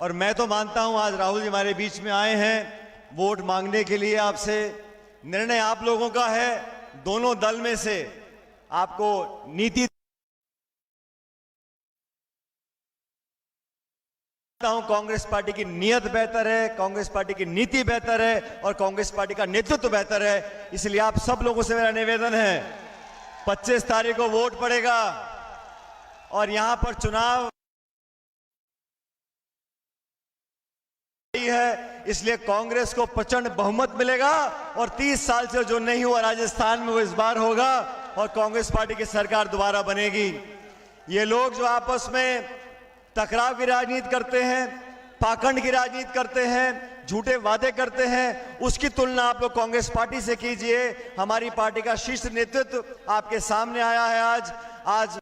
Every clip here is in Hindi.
और मैं तो मानता हूं आज राहुल जी हमारे बीच में आए हैं वोट मांगने के लिए आपसे। निर्णय आप लोगों का है, दोनों दल में से आपको नीति कांग्रेस पार्टी की नीयत बेहतर है, कांग्रेस पार्टी की नीति बेहतर है और कांग्रेस पार्टी का नेतृत्व बेहतर है। इसलिए आप सब लोगों से मेरा निवेदन है, 25 तारीख को वोट पड़ेगा और यहां पर चुनाव है, इसलिए कांग्रेस को प्रचंड बहुमत मिलेगा और 30 साल से जो नहीं हुआ राजस्थान में वो इस बार होगा और कांग्रेस पार्टी की सरकार दोबारा बनेगी। ये लोग जो आपस में टकराव की राजनीति करते हैं, पाखंड की राजनीति करते हैं, झूठे वादे करते हैं, उसकी तुलना आप लोग कांग्रेस पार्टी से कीजिए। हमारी पार्टी का शीर्ष नेतृत्व आपके सामने आया है आज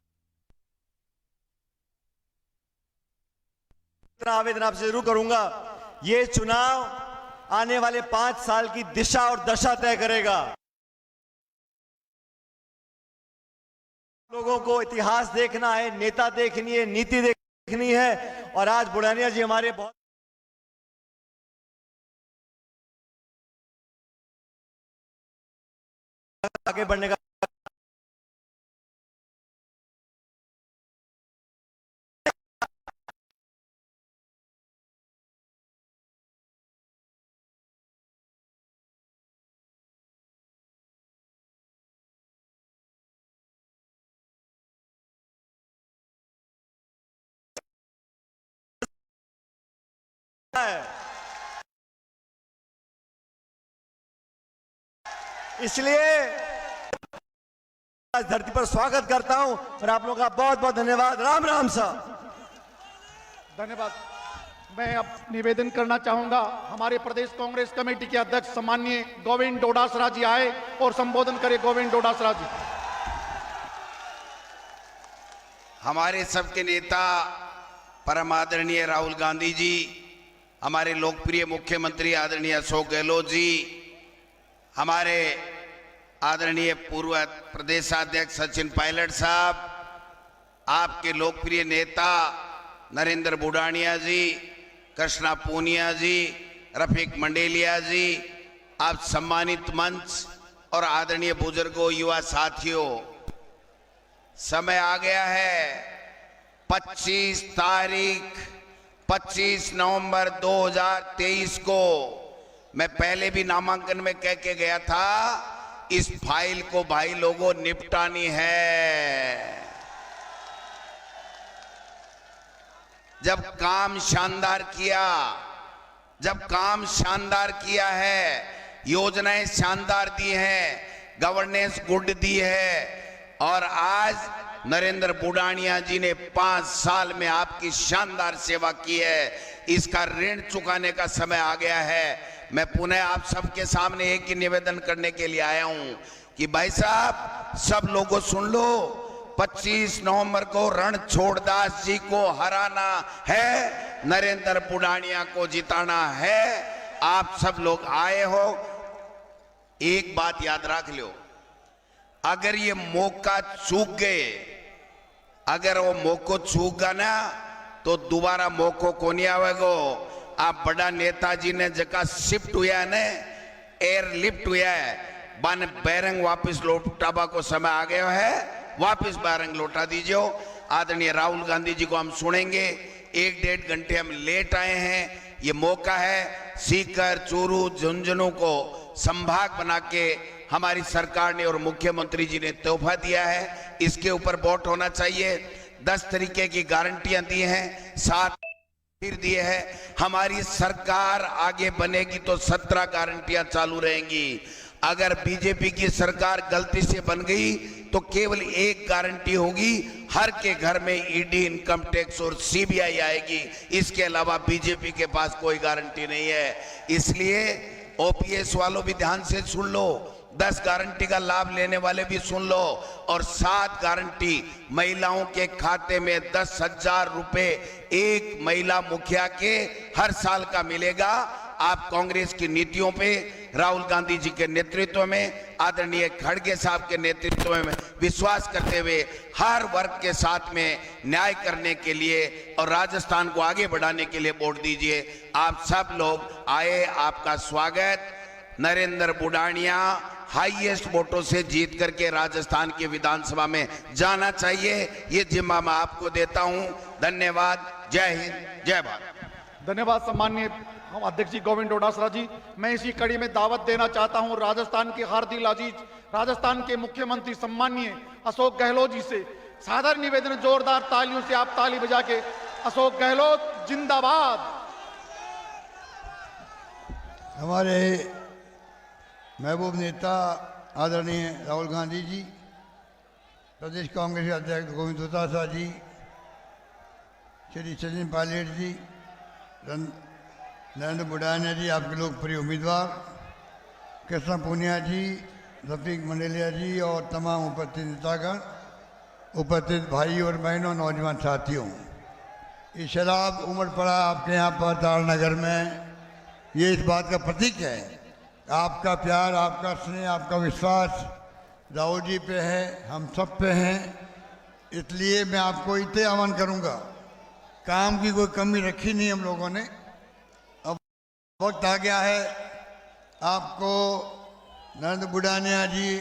आवेदन आपसे जरूर करूंगा। ये चुनाव आने वाले 5 साल की दिशा और दशा तय करेगा। लोगों को इतिहास देखना है, नेता देखनी है, नीति देखनी है और आज बुढ़ानिया जी हमारे बहुत आगे बढ़ने का है। इसलिए आज धरती पर स्वागत करता हूं और आप लोगों का बहुत बहुत धन्यवाद। राम राम साहब। धन्यवाद। मैं अब निवेदन करना चाहूंगा, हमारे प्रदेश कांग्रेस कमेटी के अध्यक्ष सम्माननीय गोविंद डोडासरा जी आए और संबोधन करें। गोविंद डोडासरा जी। हमारे सबके नेता परम आदरणीय राहुल गांधी जी, हमारे लोकप्रिय मुख्यमंत्री आदरणीय अशोक गहलोत जी, हमारे आदरणीय पूर्व प्रदेशाध्यक्ष सचिन पायलट साहब, आपके लोकप्रिय नेता नरेंद्र बुढ़ानिया जी, कृष्णा पूनिया जी, रफीक मंडेलिया जी, आप सम्मानित मंच और आदरणीय बुजुर्गों, युवा साथियों, समय आ गया है 25 नवंबर 2023 को। मैं पहले भी नामांकन में कह के गया था, इस फाइल को भाई लोगों निपटानी है। जब काम शानदार किया है, योजनाएं शानदार दी हैं, गवर्नेंस गुड दी है और आज नरेंद्र बुढ़ानिया जी ने 5 साल में आपकी शानदार सेवा की है, इसका ऋण चुकाने का समय आ गया है। मैं पुनः आप सबके सामने एक ही निवेदन करने के लिए आया हूं कि भाई साहब सब लोगों सुन लो, 25 नवंबर को रणछोड़दास जी को हराना है, नरेंद्र बुढ़ानिया को जिताना है। आप सब लोग आए हो, एक बात याद रख लो, अगर ये मौका चूक गए, अगर वो मौको चूक गया ना तो दोबारा मौको को नहीं आवेगो। आप बड़ा नेताजी ने जगह शिफ्ट हुआ है ना, एयरलिफ्ट हुआ है, बन बैरंग वापस लौटाबा को समय आ गया है, वापस बैरंग लौटा दीजिए। आदरणीय राहुल गांधी जी को हम सुनेंगे, 1-1.5 घंटे हम लेट आए हैं, ये मौका है। सीकर, चूरू, झुंझुनू को संभाग बना के हमारी सरकार ने और मुख्यमंत्री जी ने तोहफा दिया है, इसके ऊपर वोट होना चाहिए। 10 तरीके की गारंटियां दी हैं, 7 फिर दिए हैं। हमारी सरकार आगे बनेगी तो 17 गारंटियां चालू रहेंगी। अगर बीजेपी की सरकार गलती से बन गई तो केवल एक गारंटी होगी, हर के घर में ईडी, इनकम टैक्स और सीबीआई आएगी। इसके अलावा बीजेपी के पास कोई गारंटी नहीं है। इसलिए ओपीएस वालों भी ध्यान से सुन लो, 10 गारंटी का लाभ लेने वाले भी सुन लो और 7 गारंटी महिलाओं के खाते में 10,000 रुपए एक महिला मुखिया के हर साल का मिलेगा। आप कांग्रेस की नीतियों पे, राहुल गांधी जी के नेतृत्व में, आदरणीय खड़गे साहब के नेतृत्व में विश्वास करते हुए हर वर्ग के साथ में न्याय करने के लिए और राजस्थान को आगे बढ़ाने के लिए वोट दीजिए। आप सब लोग आए, आपका स्वागत। नरेंद्र बुडानिया हाईएस्ट वोटों से जीत करके राजस्थान की विधानसभा में जाना चाहिए, ये जिम्मा मैं आपको देता हूं। धन्यवाद। जय हिंद, जय भारत। धन्यवाद सम्माननीय अध्यक्ष जी गोविंद डोटासरा जी। मैं इसी कड़ी में दावत देना चाहता हूं राजस्थान के हार्दिल अजीज, राजस्थान के मुख्यमंत्री सम्माननीय अशोक गहलोत जी से सादर निवेदन, जोरदार तालियों से आप ताली बजा के अशोक गहलोत जिंदाबाद। हमारे महबूब नेता आदरणीय राहुल गांधी जी, प्रदेश कांग्रेस के अध्यक्ष गोविंद डोटासरा जी, श्री सचिन पायलट जी, नरेंद्र बुडानिया जी, आपके लोकप्रिय उम्मीदवार, कृष्ण पूनिया जी, रफीक मंडेलिया जी और तमाम उपस्थित नेतागण, उपस्थित भाई और बहनों, नौजवान साथियों, ये शराब उमड़ पड़ा आपके यहाँ पर तारनगर में, ये इस बात का प्रतीक है आपका प्यार, आपका स्नेह, आपका विश्वास राहुल जी पे है, हम सब पे हैं। इसलिए मैं आपको इतने आह्वान करूंगा, काम की कोई कमी रखी नहीं हम लोगों ने। अब वक्त आ गया है, आपको नरेंद्र बुडानिया जी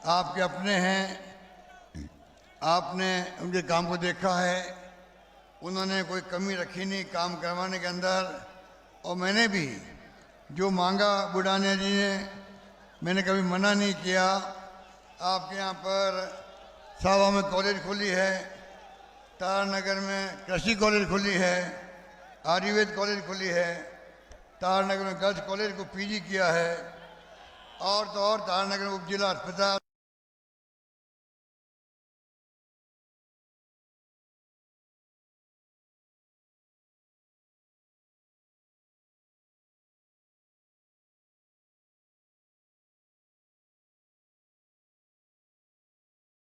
आपके अपने हैं, आपने उनके काम को देखा है, उन्होंने कोई कमी रखी नहीं काम करवाने के अंदर। और मैंने भी जो मांगा बुडानिया जी ने, मैंने कभी मना नहीं किया। आपके यहाँ पर सावा में कॉलेज खुली है, तारनगर में कृषि कॉलेज खुली है, आयुर्वेद कॉलेज खुली है, तारनगर में गर्ल्स कॉलेज को पीजी किया है, और तो और तारनगर में उप जिला अस्पताल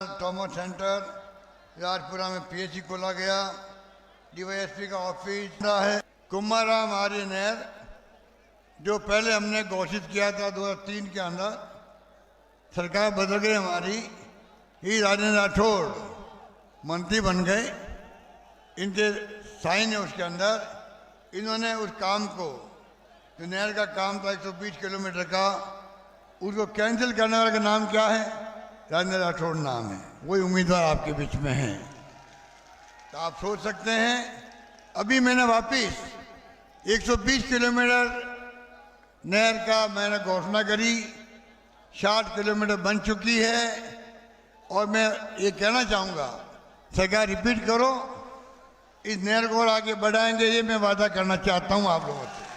ट्रॉमा सेंटर राजपुरा में पीएचसी खोला गया, डीवाईएसपी का ऑफिस है। कुमाराम आर्य नहर जो पहले हमने घोषित किया था 2003 के अंदर, सरकार बदल गई हमारी, ही राजेंद्र राठौड़ मंत्री बन गए, इनके साइन है उसके अंदर। इन्होंने उस काम को, जो नहर का काम था 120 किलोमीटर का, उसको कैंसिल करने वाले का नाम क्या है? राजेंद्र राठौड़ नाम है, वही उम्मीदवार आपके बीच में हैं। तो आप सोच सकते हैं, अभी मैंने वापिस 120 किलोमीटर नहर का मैंने घोषणा करी, 60 किलोमीटर बन चुकी है। और मैं ये कहना चाहूँगा, सरकार रिपीट करो, इस नहर को और आगे बढ़ाएंगे, ये मैं वादा करना चाहता हूँ आप लोगों से।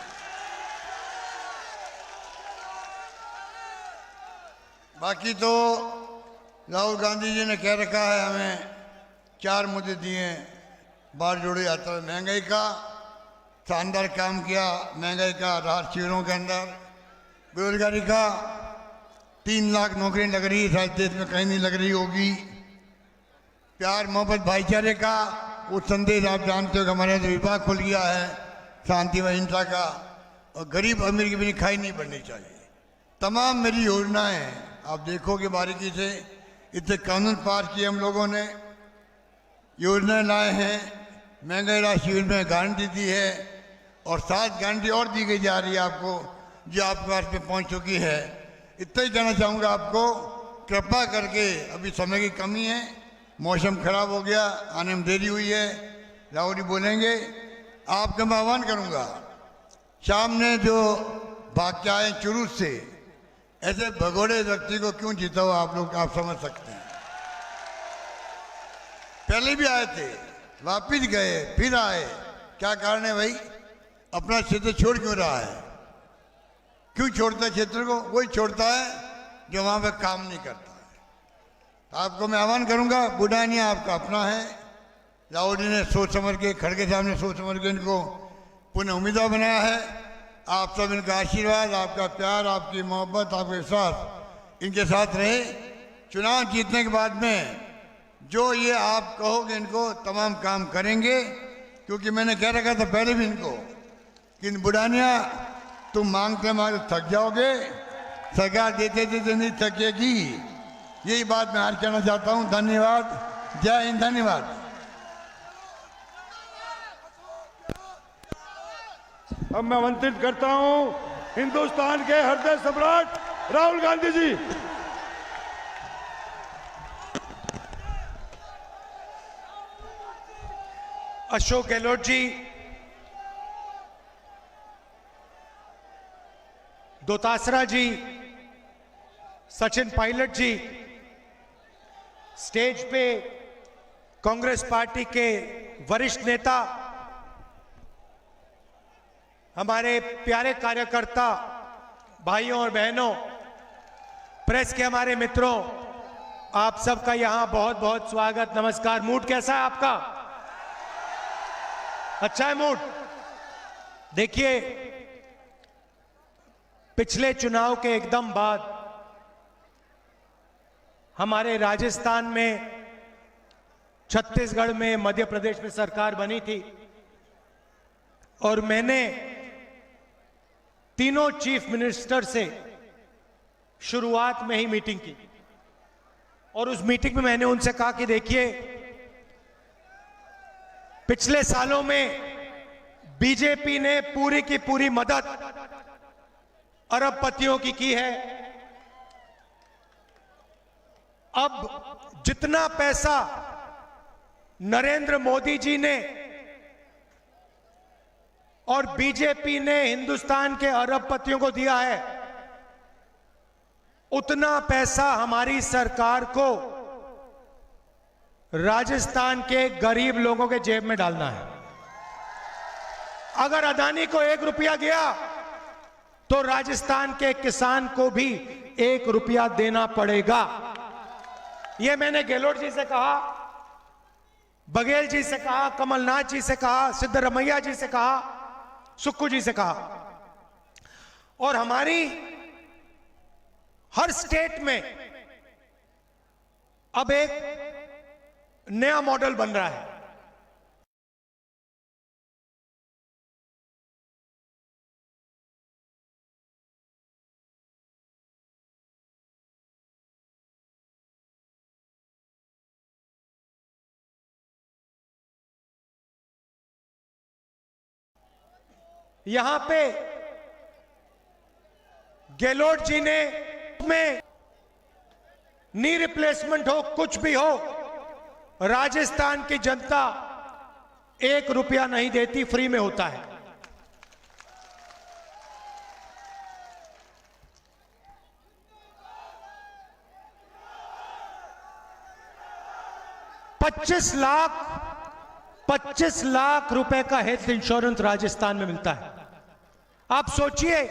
बाकी तो राहुल गांधी जी ने कह रखा है, हमें 4 मुद्दे दिए, बाढ़ जोड़ो यात्रा, महंगाई का शानदार काम किया, महंगाई का राहत शिविरों के अंदर, बेरोजगारी का 3 लाख नौकरी लग रही है, शायद देश में कहीं नहीं लग रही होगी, प्यार मोहब्बत भाईचारे का वो संदेश आप जानते हो कि हमारे यहाँ विभाग खुल गया है शांति व अहिंसा का, और गरीब अमीर की भी खाई नहीं बढ़नी चाहिए। तमाम मेरी योजनाएं आप देखोगे बारीकी से, इतने कानून पास किए हम लोगों ने, योजनाएं लाए हैं, महंगाई राहत शिविर में गारंटी दी है, और 7 गारंटी और दी गई जा रही है आपको, जो आपके पास में पहुंच चुकी है। इतना ही कहना चाहूँगा आपको, कृपा करके, अभी समय की कमी है, मौसम खराब हो गया, आने में देरी हुई है, राहुल जी बोलेंगे, आपका मैं आह्वान करूँगा, सामने जो भाग के आए चुरूज से, ऐसे भगोड़े व्यक्ति को क्यों जीता हो आप लोग, आप समझ सकते हैं। पहले भी आए थे, वापिस गए, फिर आए, क्या कारण है भाई? अपना क्षेत्र छोड़ क्यों रहा है? क्यों छोड़ता है क्षेत्र को? वही छोड़ता है जो वहां पे काम नहीं करता है। आपको मैं आह्वान करूंगा, बुडानिया आपका अपना है, राहुल जी ने सोच समझ के, खड़गे साहब ने सोच समझ के इनको पुनः उम्मीदवार बनाया है। आप सब इनका आशीर्वाद, आपका प्यार, आपकी मोहब्बत, आपका विश्वास इनके साथ रहे। चुनाव जीतने के बाद में जो ये आप कहोगे इनको तमाम काम करेंगे, क्योंकि मैंने कह रखा था पहले भी इनको कि बुडानिया तुम मांगते मांगते थक जाओगे, सरकार देते देते नहीं थकेगी। यही बात मैं आज कहना चाहता हूं। धन्यवाद। जय हिंद। धन्यवाद। अब मैं आमंत्रित करता हूं हिंदुस्तान के हृदय सम्राट राहुल गांधी जी। अशोक गहलोत जी, दोतासरा जी, सचिन पायलट जी, स्टेज पे कांग्रेस पार्टी के वरिष्ठ नेता, हमारे प्यारे कार्यकर्ता भाइयों और बहनों, प्रेस के हमारे मित्रों, आप सबका यहां बहुत बहुत स्वागत, नमस्कार। मूड कैसा है आपका? अच्छा है मूड? देखिए, पिछले चुनाव के एकदम बाद हमारे राजस्थान में, छत्तीसगढ़ में, मध्य प्रदेश में सरकार बनी थी और मैंने तीनों चीफ मिनिस्टर से शुरुआत में ही मीटिंग की और उस मीटिंग में मैंने उनसे कहा कि देखिए, पिछले सालों में बीजेपी ने पूरी की पूरी मदद अरबपतियों की है। अब जितना पैसा नरेंद्र मोदी जी ने और बीजेपी ने हिंदुस्तान के अरबपतियों को दिया है, उतना पैसा हमारी सरकार को राजस्थान के गरीब लोगों के जेब में डालना है। अगर अदानी को 1 रुपया गया तो राजस्थान के किसान को भी 1 रुपया देना पड़ेगा। यह मैंने गहलोत जी से कहा, बघेल जी से कहा, कमलनाथ जी से कहा, सिद्धरमैया जी से कहा, सुक्खू जी से कहा। और हमारी हर स्टेट में अब एक नया मॉडल बन रहा है। यहां पे गहलोत जी ने में नी रिप्लेसमेंट हो, कुछ भी हो, राजस्थान की जनता 1 रुपया नहीं देती, फ्री में होता है। $25 लाख रुपए का हेल्थ इंश्योरेंस राजस्थान में मिलता है। आप सोचिए,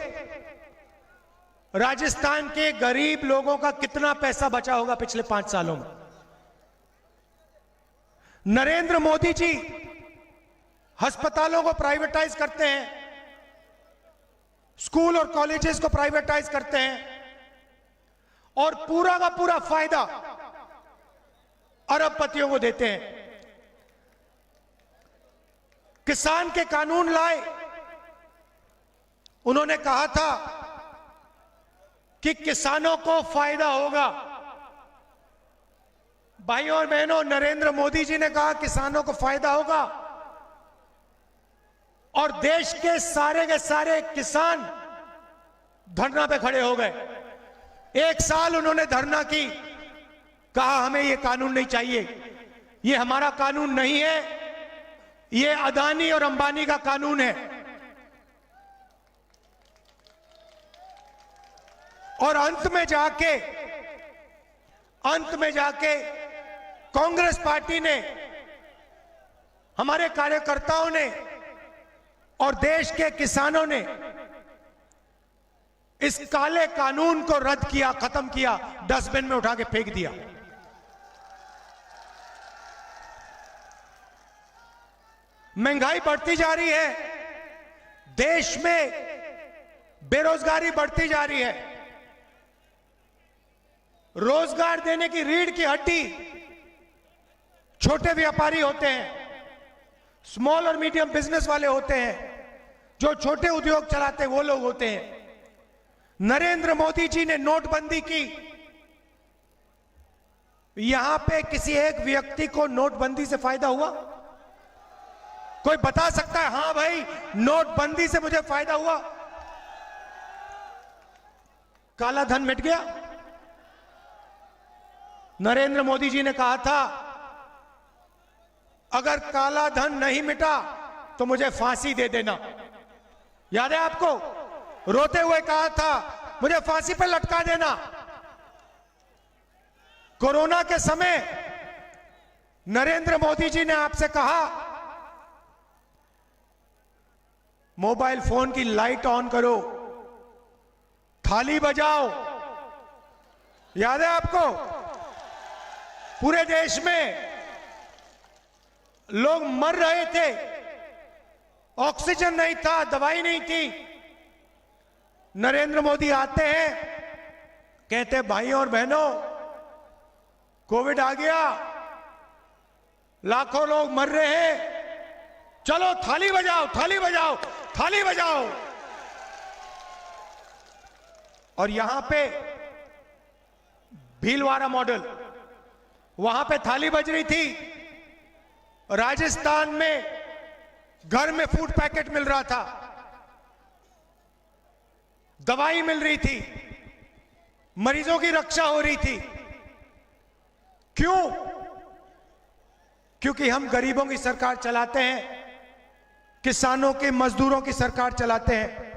राजस्थान के गरीब लोगों का कितना पैसा बचा होगा पिछले 5 सालों में। नरेंद्र मोदी जी अस्पतालों को प्राइवेटाइज करते हैं, स्कूल और कॉलेजेस को प्राइवेटाइज करते हैं और पूरा का पूरा फायदा अरबपतियों को देते हैं। किसान के कानून लाए, उन्होंने कहा था कि किसानों को फायदा होगा। भाइयों और बहनों, नरेंद्र मोदी जी ने कहा किसानों को फायदा होगा और देश के सारे किसान धरना पे खड़े हो गए। 1 साल उन्होंने धरना की, कहा हमें यह कानून नहीं चाहिए, यह हमारा कानून नहीं है, यह अदानी और अंबानी का कानून है। और अंत में जाके कांग्रेस पार्टी ने, हमारे कार्यकर्ताओं ने और देश के किसानों ने इस काले कानून को रद्द किया, खत्म किया, डस्टबिन में उठा के फेंक दिया। महंगाई बढ़ती जा रही है, देश में बेरोजगारी बढ़ती जा रही है, रोजगार देने की रीढ़ की हड्डी छोटे व्यापारी होते हैं, स्मॉल और मीडियम बिजनेस वाले होते हैं, जो छोटे उद्योग चलाते वो लोग होते हैं। नरेंद्र मोदी जी ने नोटबंदी की, यहां पे किसी एक व्यक्ति को नोटबंदी से फायदा हुआ? कोई बता सकता है हां भाई नोटबंदी से मुझे फायदा हुआ? काला धन मिट गया? नरेंद्र मोदी जी ने कहा था अगर काला धन नहीं मिटा तो मुझे फांसी दे देना, याद है आपको? रोते हुए कहा था मुझे फांसी पर लटका देना। कोरोना के समय नरेंद्र मोदी जी ने आपसे कहा मोबाइल फोन की लाइट ऑन करो, थाली बजाओ, याद है आपको? पूरे देश में लोग मर रहे थे, ऑक्सीजन नहीं था, दवाई नहीं थी। नरेंद्र मोदी आते हैं, कहते भाइयों और बहनों कोविड आ गया, लाखों लोग मर रहे हैं, चलो थाली बजाओ, थाली बजाओ, थाली बजाओ। और यहां पे भीलवाड़ा मॉडल, वहां पे थाली बज रही थी। राजस्थान में घर में फूड पैकेट मिल रहा था, दवाई मिल रही थी, मरीजों की रक्षा हो रही थी। क्यों? क्योंकि हम गरीबों की सरकार चलाते हैं, किसानों के मजदूरों की सरकार चलाते हैं।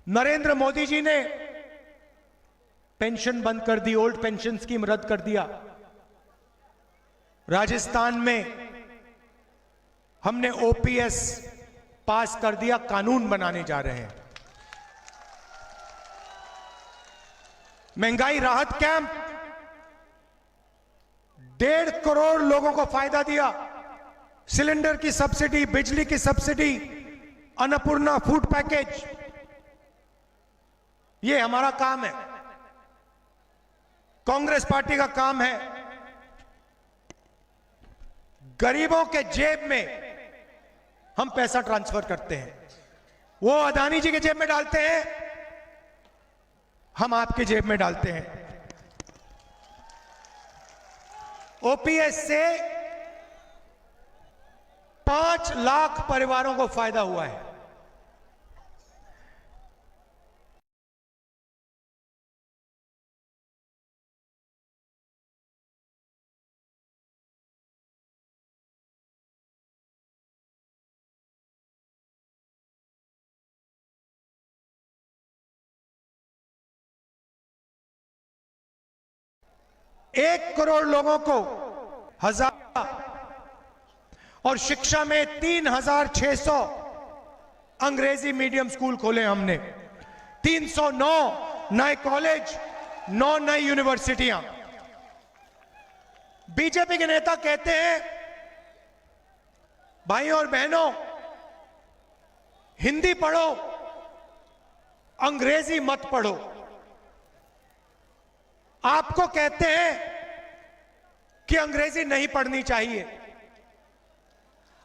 नरेंद्र मोदी जी ने पेंशन बंद कर दी, ओल्ड पेंशन स्कीम रद्द कर दिया। राजस्थान में हमने ओपीएस पास कर दिया, कानून बनाने जा रहे हैं। महंगाई राहत कैंप 1.5 करोड़ लोगों को फायदा दिया। सिलेंडर की सब्सिडी, बिजली की सब्सिडी, अन्नपूर्णा फूड पैकेज, ये हमारा काम है, कांग्रेस पार्टी का काम है। गरीबों के जेब में हम पैसा ट्रांसफर करते हैं, वो अदानी जी के जेब में डालते हैं, हम आपके जेब में डालते हैं। ओपीएस से 5 लाख परिवारों को फायदा हुआ है। एक करोड़ लोगों को 1000 और शिक्षा में 3600 अंग्रेजी मीडियम स्कूल खोले हमने, 309 नए कॉलेज, 9 नई यूनिवर्सिटियां। बीजेपी के नेता कहते हैं भाइयों और बहनों हिंदी पढ़ो, अंग्रेजी मत पढ़ो। आपको कहते हैं कि अंग्रेजी नहीं पढ़नी चाहिए।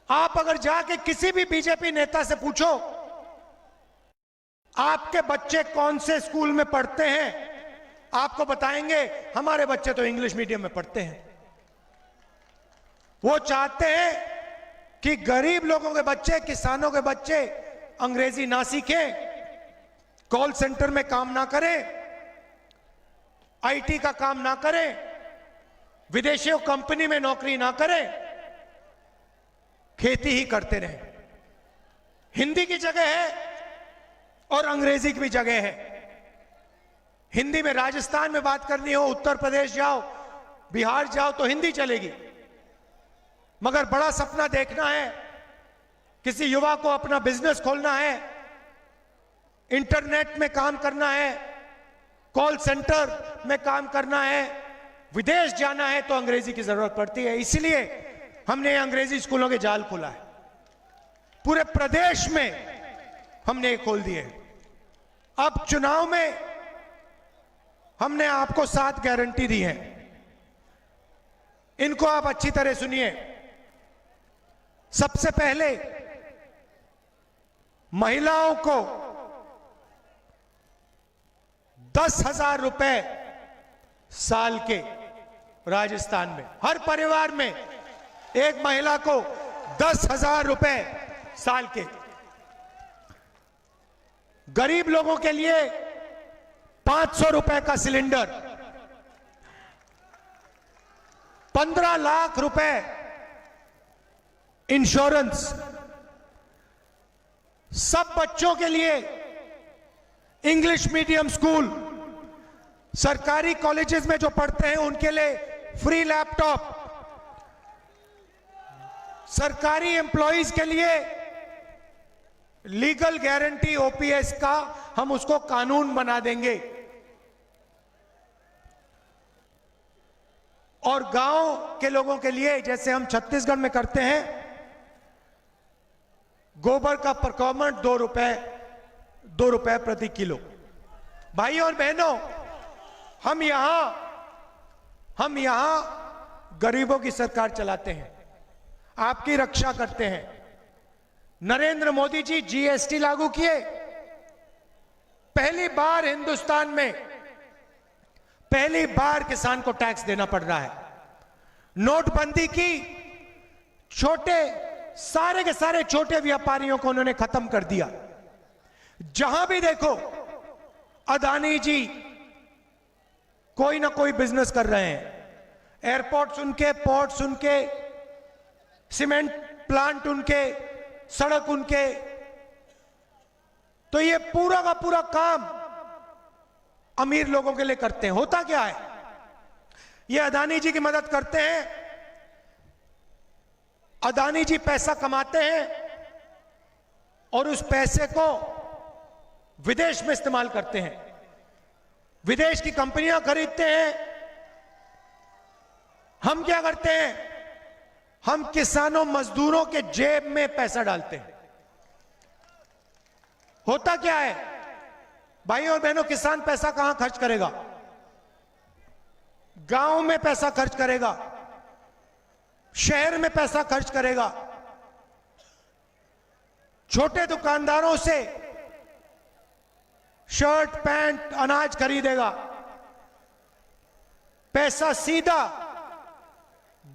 आप अगर जाके किसी भी बीजेपी नेता से पूछो आपके बच्चे कौन से स्कूल में पढ़ते हैं, आपको बताएंगे हमारे बच्चे तो इंग्लिश मीडियम में पढ़ते हैं। वो चाहते हैं कि गरीब लोगों के बच्चे, किसानों के बच्चे अंग्रेजी ना सीखें, कॉल सेंटर में काम ना करें, आईटी का काम ना करें, विदेशियों कंपनी में नौकरी ना करें, खेती ही करते रहें। हिंदी की जगह है और अंग्रेजी की भी जगह है। हिंदी में राजस्थान में बात करनी हो, उत्तर प्रदेश जाओ, बिहार जाओ तो हिंदी चलेगी। मगर बड़ा सपना देखना है, किसी युवा को अपना बिजनेस खोलना है, इंटरनेट में काम करना है, कॉल सेंटर में काम करना है, विदेश जाना है तो अंग्रेजी की जरूरत पड़ती है। इसलिए हमने अंग्रेजी स्कूलों के जाल खोला है, पूरे प्रदेश में हमने खोल दिए। अब चुनाव में हमने आपको 7 गारंटी दी है, इनको आप अच्छी तरह सुनिए। सबसे पहले महिलाओं को 10,000 रुपए साल के राजस्थान में, हर परिवार में एक महिला को 10,000 रुपए साल के। गरीब लोगों के लिए 500 रुपए का सिलेंडर, 15 लाख रुपए इंश्योरेंस, सब बच्चों के लिए इंग्लिश मीडियम स्कूल, सरकारी कॉलेजेस में जो पढ़ते हैं उनके लिए फ्री लैपटॉप, सरकारी एम्प्लॉइज के लिए लीगल गारंटी ओपीएस का हम उसको कानून बना देंगे। और गांव के लोगों के लिए, जैसे हम छत्तीसगढ़ में करते हैं, गोबर का प्रोक्योरमेंट 2 रुपए प्रति किलो। भाइयों और बहनों, हम यहां गरीबों की सरकार चलाते हैं, आपकी रक्षा करते हैं। नरेंद्र मोदी जी जीएसटी लागू किए, पहली बार हिंदुस्तान में पहली बार किसान को टैक्स देना पड़ रहा है। नोटबंदी की, सारे के सारे छोटे व्यापारियों को उन्होंने खत्म कर दिया। जहां भी देखो अदानी जी कोई ना कोई बिजनेस कर रहे हैं। एयरपोर्ट्स उनके, पोर्ट्स उनके, सीमेंट प्लांट उनके, सड़क उनके। तो ये पूरा का पूरा काम अमीर लोगों के लिए करते हैं। होता क्या है, ये अदानी जी की मदद करते हैं, अदानी जी पैसा कमाते हैं और उस पैसे को विदेश में इस्तेमाल करते हैं, विदेश की कंपनियां खरीदते हैं। हम क्या करते हैं, हम किसानों मजदूरों के जेब में पैसा डालते हैं। होता क्या है भाइयों और बहनों, किसान पैसा कहां खर्च करेगा? गांव में पैसा खर्च करेगा, शहर में पैसा खर्च करेगा, छोटे दुकानदारों से शर्ट पैंट अनाज खरीदेगा। पैसा सीधा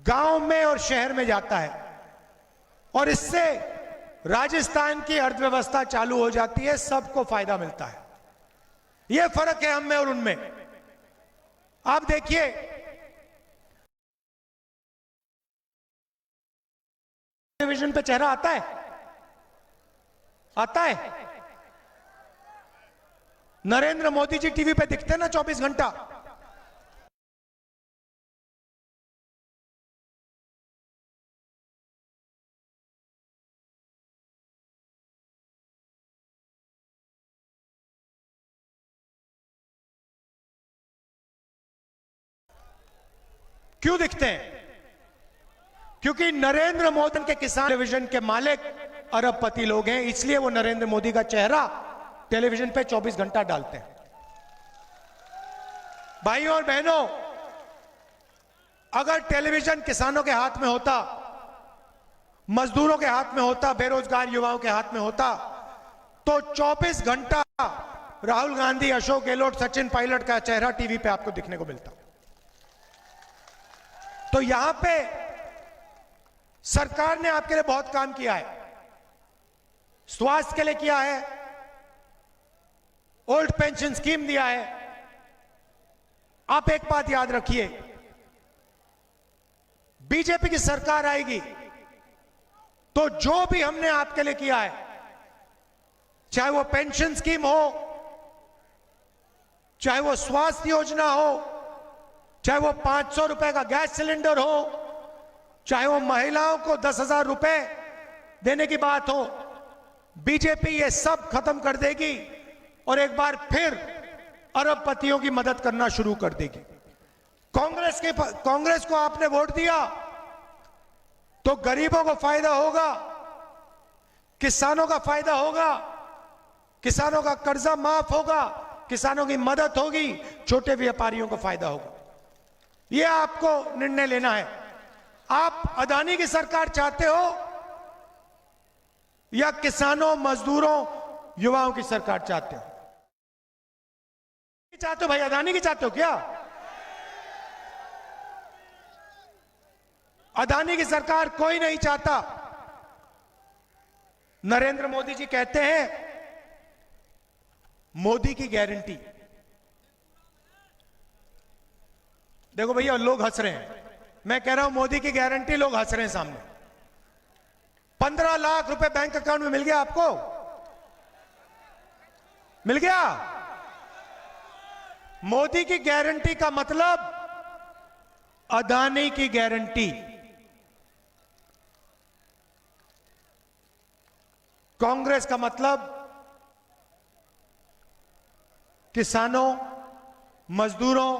गांव में और शहर में जाता है और इससे राजस्थान की अर्थव्यवस्था चालू हो जाती है, सबको फायदा मिलता है। यह फर्क है हम में और उनमें। आप देखिए, टेलीविजन पे चेहरा आता है, आता है। नरेंद्र मोदी जी टीवी पे दिखते हैं ना 24 घंटा। क्यों दिखते हैं? क्योंकि नरेंद्र मोदी के किसान टेलीविजन के मालिक अरबपति लोग हैं, इसलिए वो नरेंद्र मोदी का चेहरा टेलीविजन पे 24 घंटा डालते हैं। भाइयों और बहनों, अगर टेलीविजन किसानों के हाथ में होता, मजदूरों के हाथ में होता, बेरोजगार युवाओं के हाथ में होता, तो 24 घंटा राहुल गांधी, अशोक गहलोत, सचिन पायलट का चेहरा टीवी पे आपको दिखने को मिलता। तो यहां पे सरकार ने आपके लिए बहुत काम किया है, स्वास्थ्य के लिए किया है, ओल्ड पेंशन स्कीम दिया है। आप एक बात याद रखिए, बीजेपी की सरकार आएगी तो जो भी हमने आपके लिए किया है, चाहे वो पेंशन स्कीम हो, चाहे वो स्वास्थ्य योजना हो, चाहे वो 500 रुपए का गैस सिलेंडर हो, चाहे वो महिलाओं को 10,000 रुपए देने की बात हो, बीजेपी ये सब खत्म कर देगी और एक बार फिर अरबपतियों की मदद करना शुरू कर देगी। कांग्रेस को आपने वोट दिया तो गरीबों को फायदा होगा, किसानों का फायदा होगा, किसानों का कर्जा माफ होगा, किसानों की मदद होगी, छोटे व्यापारियों को फायदा होगा। यह आपको निर्णय लेना है। आप अदानी की सरकार चाहते हो या किसानों, मजदूरों, युवाओं की सरकार चाहते हो? चाहते हो भाई? अदानी की चाहते हो क्या? अदानी की सरकार कोई नहीं चाहता। नरेंद्र मोदी जी कहते हैं मोदी की गारंटी। देखो भैया, लोग हंस रहे हैं, मैं कह रहा हूं मोदी की गारंटी, लोग हंस रहे हैं सामने। 15 लाख रुपए बैंक अकाउंट में मिल गया आपको? मिल गया? मोदी की गारंटी का मतलब अदानी की गारंटी। कांग्रेस का मतलब किसानों, मजदूरों,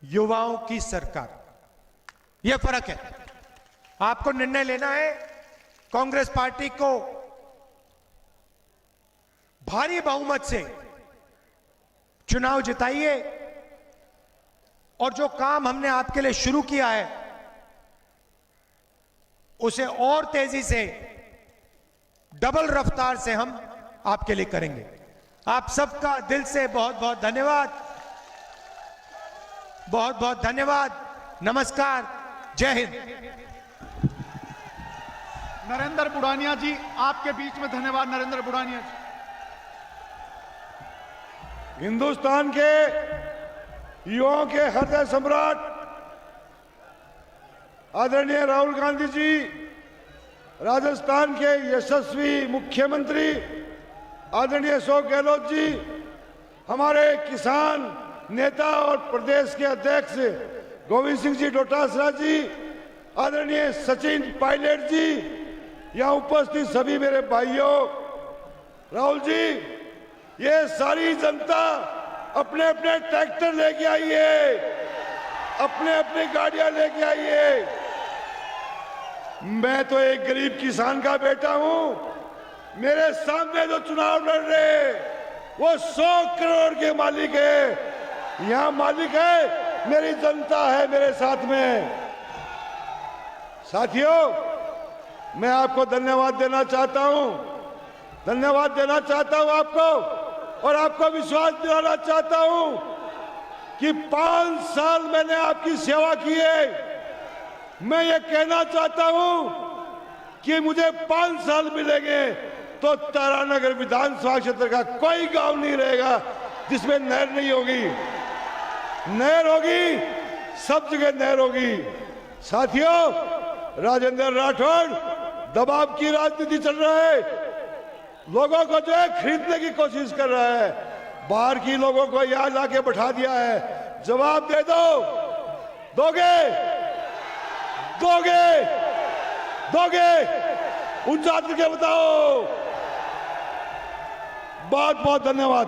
युवाओं की सरकार। यह फर्क है। आपको निर्णय लेना है। कांग्रेस पार्टी को भारी बहुमत से चुनाव जिताइए और जो काम हमने आपके लिए शुरू किया है उसे और तेजी से, डबल रफ्तार से हम आपके लिए करेंगे। आप सबका दिल से बहुत बहुत धन्यवाद, बहुत बहुत धन्यवाद। नमस्कार, जय हिंद। नरेंद्र बुढ़ानिया जी आपके बीच में। धन्यवाद नरेंद्र बुढ़ानिया जी। हिंदुस्तान के युवाओं के हृदय सम्राट आदरणीय राहुल गांधी जी, राजस्थान के यशस्वी मुख्यमंत्री आदरणीय अशोक गहलोत जी, हमारे किसान नेता और प्रदेश के अध्यक्ष गोविंद सिंह जी डोटासरा जी, आदरणीय सचिन पायलट जी, यहाँ उपस्थित सभी मेरे भाइयों, राहुल जी, ये सारी जनता अपने अपने ट्रैक्टर लेके आई है, अपने अपनी गाड़ियां लेके आई है। मैं तो एक गरीब किसान का बेटा हूं। मेरे सामने जो चुनाव लड़ रहे वो 100 करोड़ के मालिक है। यहां मालिक है, मेरी जनता है मेरे साथ में। साथियों, मैं आपको धन्यवाद देना चाहता हूं, धन्यवाद देना चाहता हूं आपको, और आपको विश्वास दिलाना चाहता हूं कि 5 साल मैंने आपकी सेवा की है। मैं ये कहना चाहता हूं कि मुझे 5 साल मिलेंगे तो तारानगर विधानसभा क्षेत्र का कोई गांव नहीं रहेगा जिसमें नहर नहीं होगी। नहर होगी, सब जगह नहर होगी। साथियों, राजेंद्र राठौड़ दबाव की राजनीति चल रहा है, लोगों को जो है खरीदने की कोशिश कर रहा है, बाहर की लोगों को यहां लाके बैठा दिया है। जवाब दे दो, दोगे दोगे दोगे? ऊंचा करके बताओ। बहुत बहुत धन्यवाद।